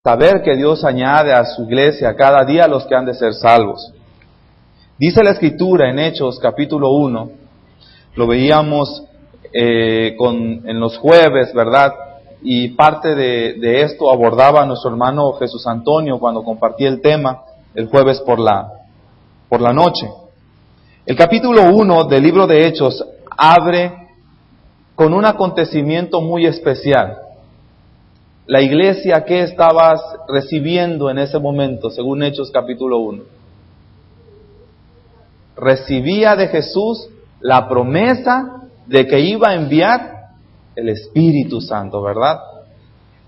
saber que Dios añade a su iglesia cada día a los que han de ser salvos. Dice la Escritura en Hechos capítulo 1, lo veíamos en los jueves, ¿verdad? Y parte de esto abordaba nuestro hermano Jesús Antonio cuando compartía el tema el jueves por la noche. El capítulo 1 del libro de Hechos abre con un acontecimiento muy especial. La iglesia que estabas recibiendo en ese momento, según Hechos capítulo 1, recibía de Jesús la promesa de que iba a enviar el Espíritu Santo, ¿verdad?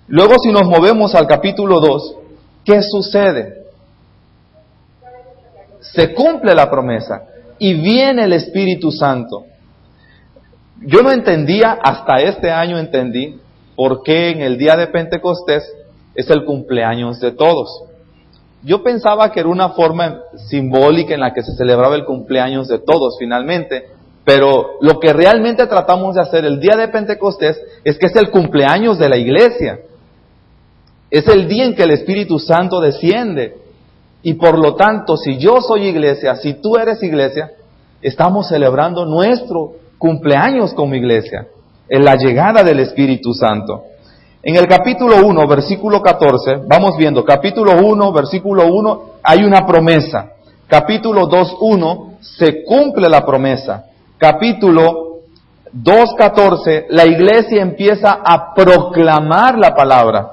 Luego, si nos movemos al capítulo 2, ¿qué sucede? Se cumple la promesa y viene el Espíritu Santo. Yo no entendía, hasta este año entendí, por qué en el día de Pentecostés es el cumpleaños de todos. Yo pensaba que era una forma simbólica en la que se celebraba el cumpleaños de todos finalmente, pero lo que realmente tratamos de hacer el día de Pentecostés es que es el cumpleaños de la iglesia. Es el día en que el Espíritu Santo desciende. Y por lo tanto, si yo soy iglesia, si tú eres iglesia, estamos celebrando nuestro cumpleaños como iglesia, en la llegada del Espíritu Santo. En el capítulo 1, versículo 14, vamos viendo, capítulo 1, versículo 1, hay una promesa. Capítulo 2, 1, se cumple la promesa. Capítulo 2, 14, la iglesia empieza a proclamar la palabra.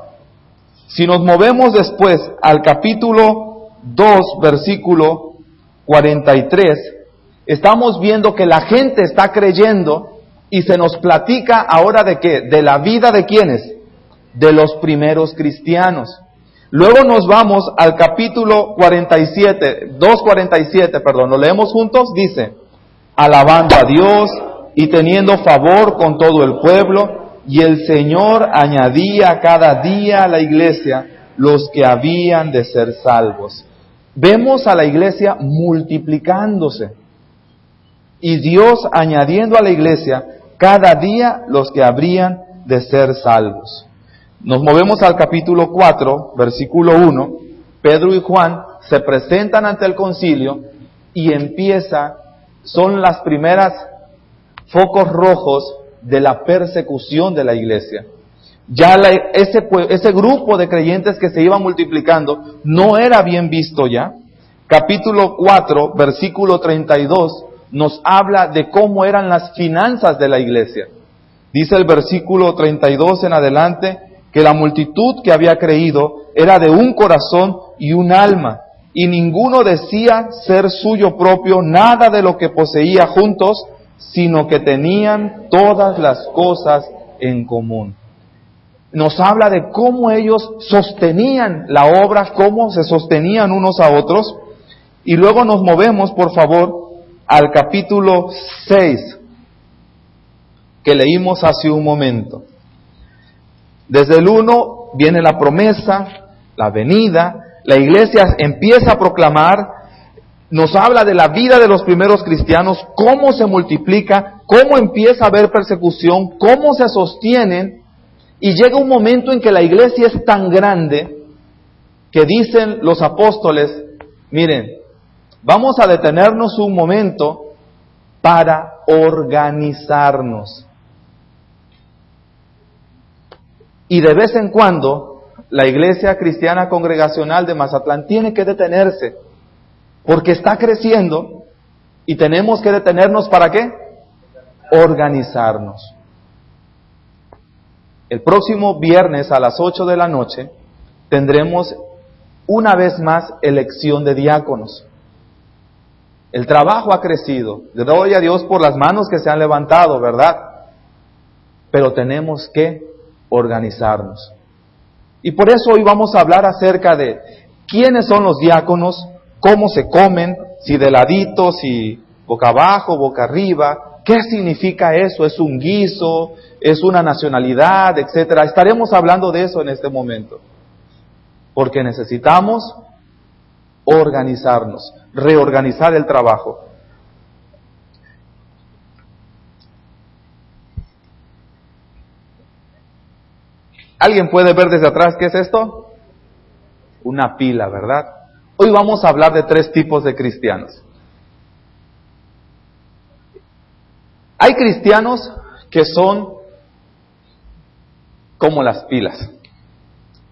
Si nos movemos después al capítulo 2, versículo 43, estamos viendo que la gente está creyendo y se nos platica ahora de qué, de la vida de quiénes, de los primeros cristianos. Luego nos vamos al capítulo 47, 2:47, lo leemos juntos, dice, alabando a Dios y teniendo favor con todo el pueblo, y el Señor añadía cada día a la iglesia los que habían de ser salvos. Vemos a la iglesia multiplicándose y Dios añadiendo a la iglesia cada día los que habrían de ser salvos. Nos movemos al capítulo 4, versículo 1. Pedro y Juan se presentan ante el concilio y son las primeras focos rojos de la persecución de la iglesia. Ya ese grupo de creyentes que se iba multiplicando no era bien visto ya. Capítulo 4, versículo 32, nos habla de cómo eran las finanzas de la iglesia. Dice el versículo 32 en adelante, que la multitud que había creído era de un corazón y un alma, y ninguno decía ser suyo propio nada de lo que poseía juntos, sino que tenían todas las cosas en común. Nos habla de cómo ellos sostenían la obra, cómo se sostenían unos a otros. Y luego nos movemos, por favor, al capítulo 6, que leímos hace un momento. Desde el 1 viene la promesa, la venida, la iglesia empieza a proclamar, nos habla de la vida de los primeros cristianos, cómo se multiplica, cómo empieza a haber persecución, cómo se sostienen, y llega un momento en que la iglesia es tan grande que dicen los apóstoles, miren, vamos a detenernos un momento para organizarnos. Y de vez en cuando, la Iglesia Cristiana Congregacional de Mazatlán tiene que detenerse, porque está creciendo, y tenemos que detenernos ¿para qué? Organizarnos. El próximo viernes a las 8 de la noche tendremos una vez más elección de diáconos. El trabajo ha crecido. Le doy a Dios por las manos que se han levantado, ¿verdad? Pero tenemos que organizarnos. Y por eso hoy vamos a hablar acerca de quiénes son los diáconos, cómo se comen, si de ladito, si boca abajo, boca arriba, qué significa eso, es un guiso, es una nacionalidad, etcétera. Estaremos hablando de eso en este momento. Porque necesitamos organizarnos, reorganizar el trabajo. ¿Alguien puede ver desde atrás qué es esto? una pila, ¿verdad? Hoy vamos a hablar de 3 tipos de cristianos. Hay cristianos que son como las pilas.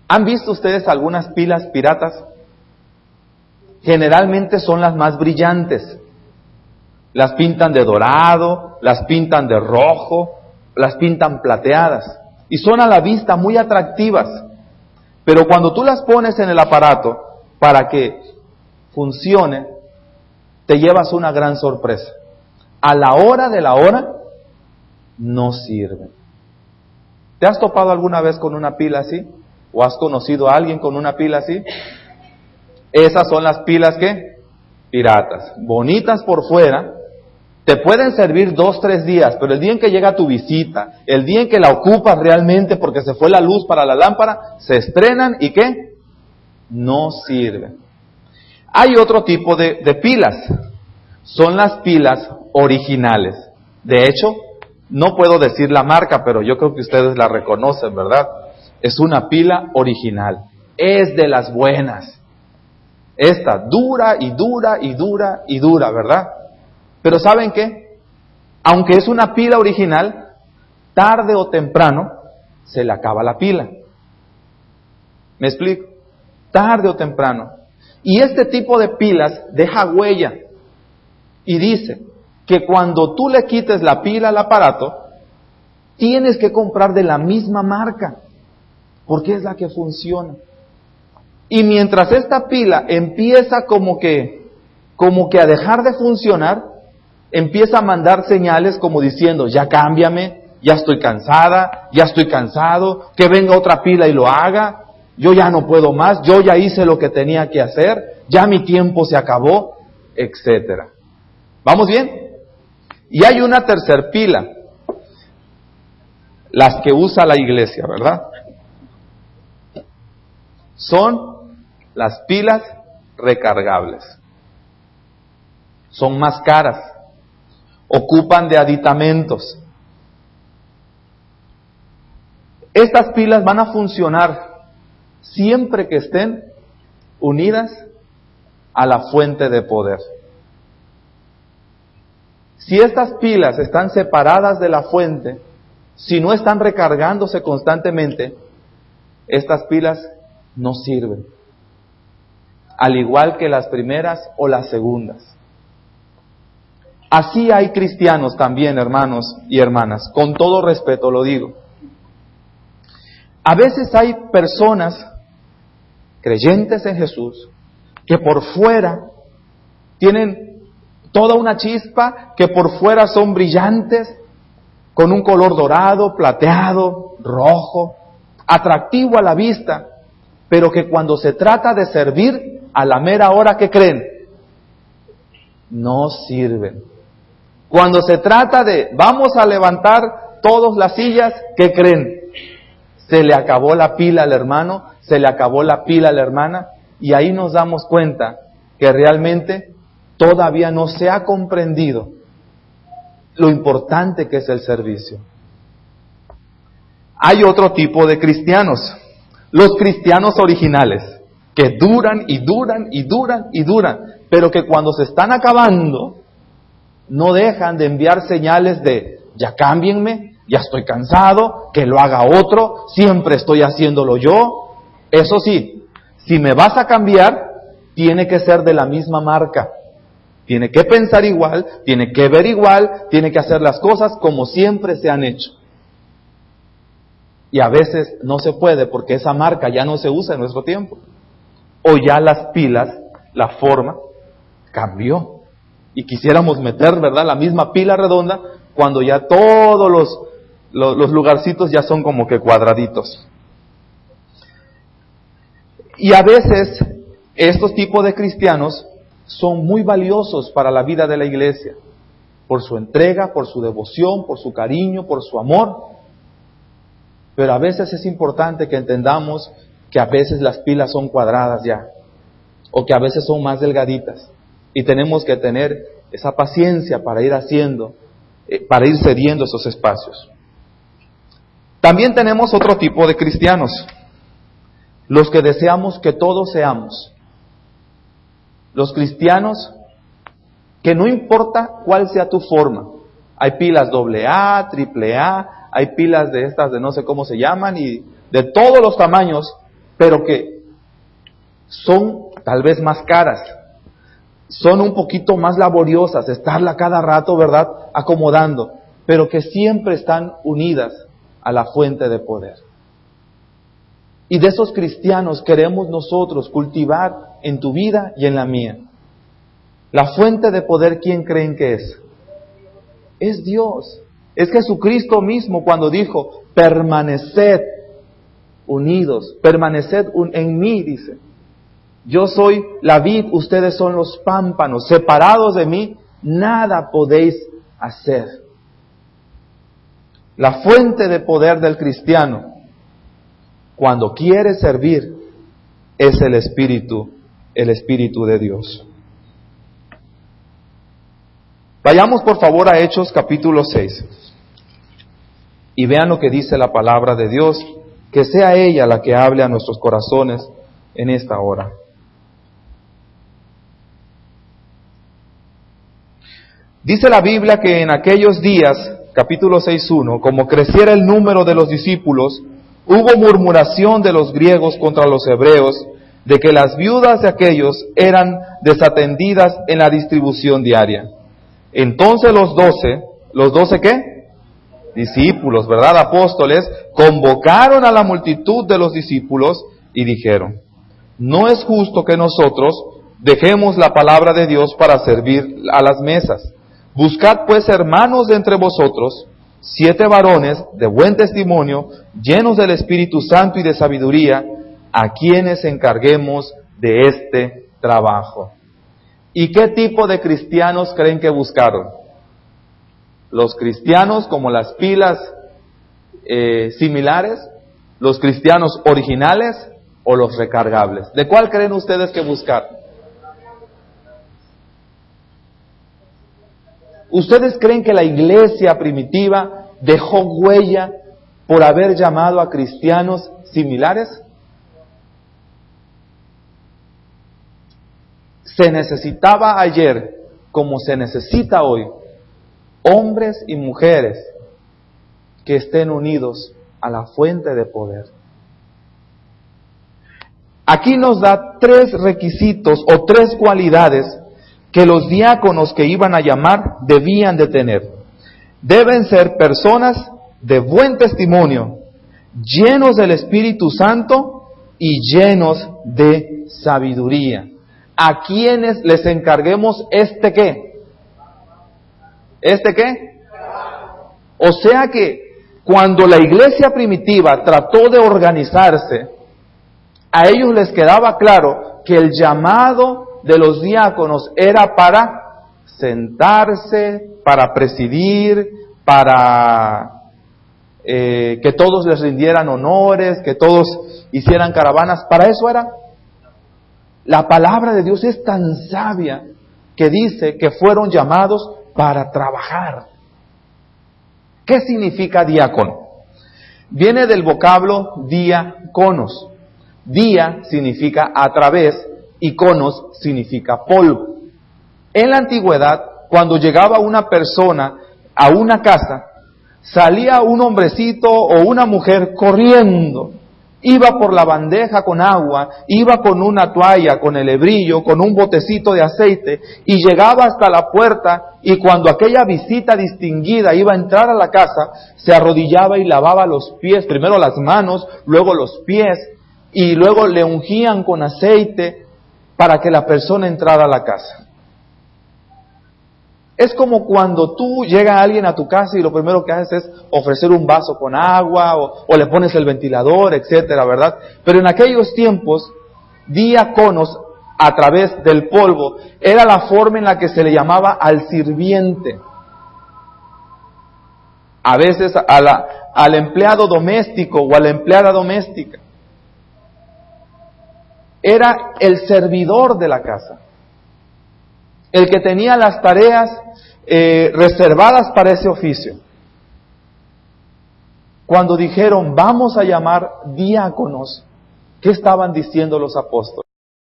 ¿Han visto ustedes algunas pilas piratas? Generalmente son las más brillantes. Las pintan de dorado, las pintan de rojo, las pintan plateadas. Y son a la vista muy atractivas. Pero cuando tú las pones en el aparato para que funcione, te llevas una gran sorpresa. A la hora de la hora, no sirven. ¿Te has topado alguna vez con una pila así? ¿O has conocido a alguien con una pila así? Esas son las pilas, ¿qué? Piratas. Bonitas por fuera, te pueden servir 2-3 días, pero el día en que llega tu visita, el día en que la ocupas realmente porque se fue la luz para la lámpara, se estrenan y ¿qué? No sirven. Hay otro tipo de pilas. Son las pilas originales. De hecho, no puedo decir la marca, pero yo creo que ustedes la reconocen, ¿verdad? Es una pila original. Es de las buenas. Esta dura y dura y dura y dura, ¿verdad? Pero ¿saben qué? Aunque es una pila original, tarde o temprano se le acaba la pila. ¿Me explico? Tarde o temprano. Y este tipo de pilas deja huella. Y dice que cuando tú le quites la pila al aparato, tienes que comprar de la misma marca, porque es la que funciona. Y mientras esta pila empieza como que a dejar de funcionar, empieza a mandar señales como diciendo, ya cámbiame, ya estoy cansada, ya estoy cansado, que venga otra pila y lo haga, yo ya no puedo más, yo ya hice lo que tenía que hacer, ya mi tiempo se acabó, etcétera. ¿Vamos bien? Y hay una tercer pila, las que usa la iglesia, ¿verdad? Son las pilas recargables. Son más caras, ocupan de aditamentos. Estas pilas van a funcionar siempre que estén unidas a la fuente de poder. Si estas pilas están separadas de la fuente, si no están recargándose constantemente, estas pilas no sirven. Al igual que las primeras o las segundas. Así hay cristianos también, hermanos y hermanas, con todo respeto lo digo. A veces hay personas creyentes en Jesús que por fuera tienen toda una chispa, que por fuera son brillantes, con un color dorado, plateado, rojo, atractivo a la vista, pero que cuando se trata de servir, a la mera hora que creen, no sirven. Cuando se trata de, vamos a levantar todas las sillas, ¿qué creen? Se le acabó la pila al hermano, se le acabó la pila a la hermana, y ahí nos damos cuenta que realmente todavía no se ha comprendido lo importante que es el servicio. Hay otro tipo de cristianos, los cristianos originales, que duran y duran y duran y duran, pero que cuando se están acabando, no dejan de enviar señales de, ya cámbienme, ya estoy cansado, que lo haga otro, siempre estoy haciéndolo yo. Eso sí, si me vas a cambiar, tiene que ser de la misma marca. Tiene que pensar igual, tiene que ver igual, tiene que hacer las cosas como siempre se han hecho. Y a veces no se puede porque esa marca ya no se usa en nuestro tiempo. O ya las pilas, la forma, cambió. Y quisiéramos meter, ¿verdad?, la misma pila redonda cuando ya todos los lugarcitos ya son como que cuadraditos. Y a veces estos tipos de cristianos son muy valiosos para la vida de la iglesia, por su entrega, por su devoción, por su cariño, por su amor. Pero a veces es importante que entendamos que a veces las pilas son cuadradas ya, o que a veces son más delgaditas, y tenemos que tener esa paciencia para ir haciendo, para ir cediendo esos espacios. También tenemos otro tipo de cristianos, los que deseamos que todos seamos. Los cristianos, que no importa cuál sea tu forma, hay pilas AA, AAA, hay pilas de estas de no sé cómo se llaman y de todos los tamaños, pero que son tal vez más caras, son un poquito más laboriosas, estarla cada rato, ¿verdad?, acomodando, pero que siempre están unidas a la fuente de poder. Y de esos cristianos queremos nosotros cultivar en tu vida y en la mía. La fuente de poder, ¿quién creen que es? Es Dios. Es Jesucristo mismo cuando dijo, permaneced unidos, permaneced en mí, dice. Yo soy la vid, ustedes son los pámpanos, separados de mí, nada podéis hacer. La fuente de poder del cristiano, cuando quiere servir, es el Espíritu de Dios. Vayamos por favor a Hechos capítulo 6 y vean lo que dice la palabra de Dios, que sea ella la que hable a nuestros corazones en esta hora. Dice la Biblia que en aquellos días, capítulo 6:1, como creciera el número de los discípulos, hubo murmuración de los griegos contra los hebreos, de que las viudas de aquellos eran desatendidas en la distribución diaria. Entonces los 12 ¿qué? Discípulos, ¿verdad? Apóstoles, convocaron a la multitud de los discípulos y dijeron, no es justo que nosotros dejemos la palabra de Dios para servir a las mesas. Buscad pues, hermanos, de entre vosotros 7 varones de buen testimonio, llenos del Espíritu Santo y de sabiduría, a quienes encarguemos de este trabajo. ¿Y qué tipo de cristianos creen que buscaron? Los cristianos como las pilas similares, los cristianos originales o los recargables. ¿De cuál creen ustedes que buscaron? ¿Ustedes creen que la iglesia primitiva dejó huella por haber llamado a cristianos similares? Se necesitaba ayer, como se necesita hoy, hombres y mujeres que estén unidos a la fuente de poder. Aquí nos da 3 requisitos o 3 cualidades que los diáconos que iban a llamar debían de tener. Deben ser personas de buen testimonio, llenos del Espíritu Santo y llenos de sabiduría. ¿A quienes les encarguemos este qué? ¿Este qué? O sea que cuando la iglesia primitiva trató de organizarse, a ellos les quedaba claro que el llamado de los diáconos era para sentarse, para presidir, para que todos les rindieran honores, que todos hicieran caravanas. Para eso era. La palabra de Dios es tan sabia que dice que fueron llamados para trabajar. ¿Qué significa diácono? Viene del vocablo diáconos. Día significa a través y conos significa polvo. En la antigüedad, cuando llegaba una persona a una casa, salía un hombrecito o una mujer corriendo. Iba por la bandeja con agua, iba con una toalla, con el hebrillo, con un botecito de aceite y llegaba hasta la puerta y cuando aquella visita distinguida iba a entrar a la casa, se arrodillaba y lavaba los pies, primero las manos, luego los pies y luego le ungían con aceite para que la persona entrara a la casa. Es como cuando tú llega alguien a tu casa y lo primero que haces es ofrecer un vaso con agua o le pones el ventilador, etcétera, ¿verdad? Pero en aquellos tiempos, diáconos a través del polvo era la forma en la que se le llamaba al sirviente. A veces al empleado doméstico o a la empleada doméstica. Era el servidor de la casa. El que tenía las tareas reservadas para ese oficio. Cuando dijeron, vamos a llamar diáconos, ¿Qué estaban diciendo los apóstoles?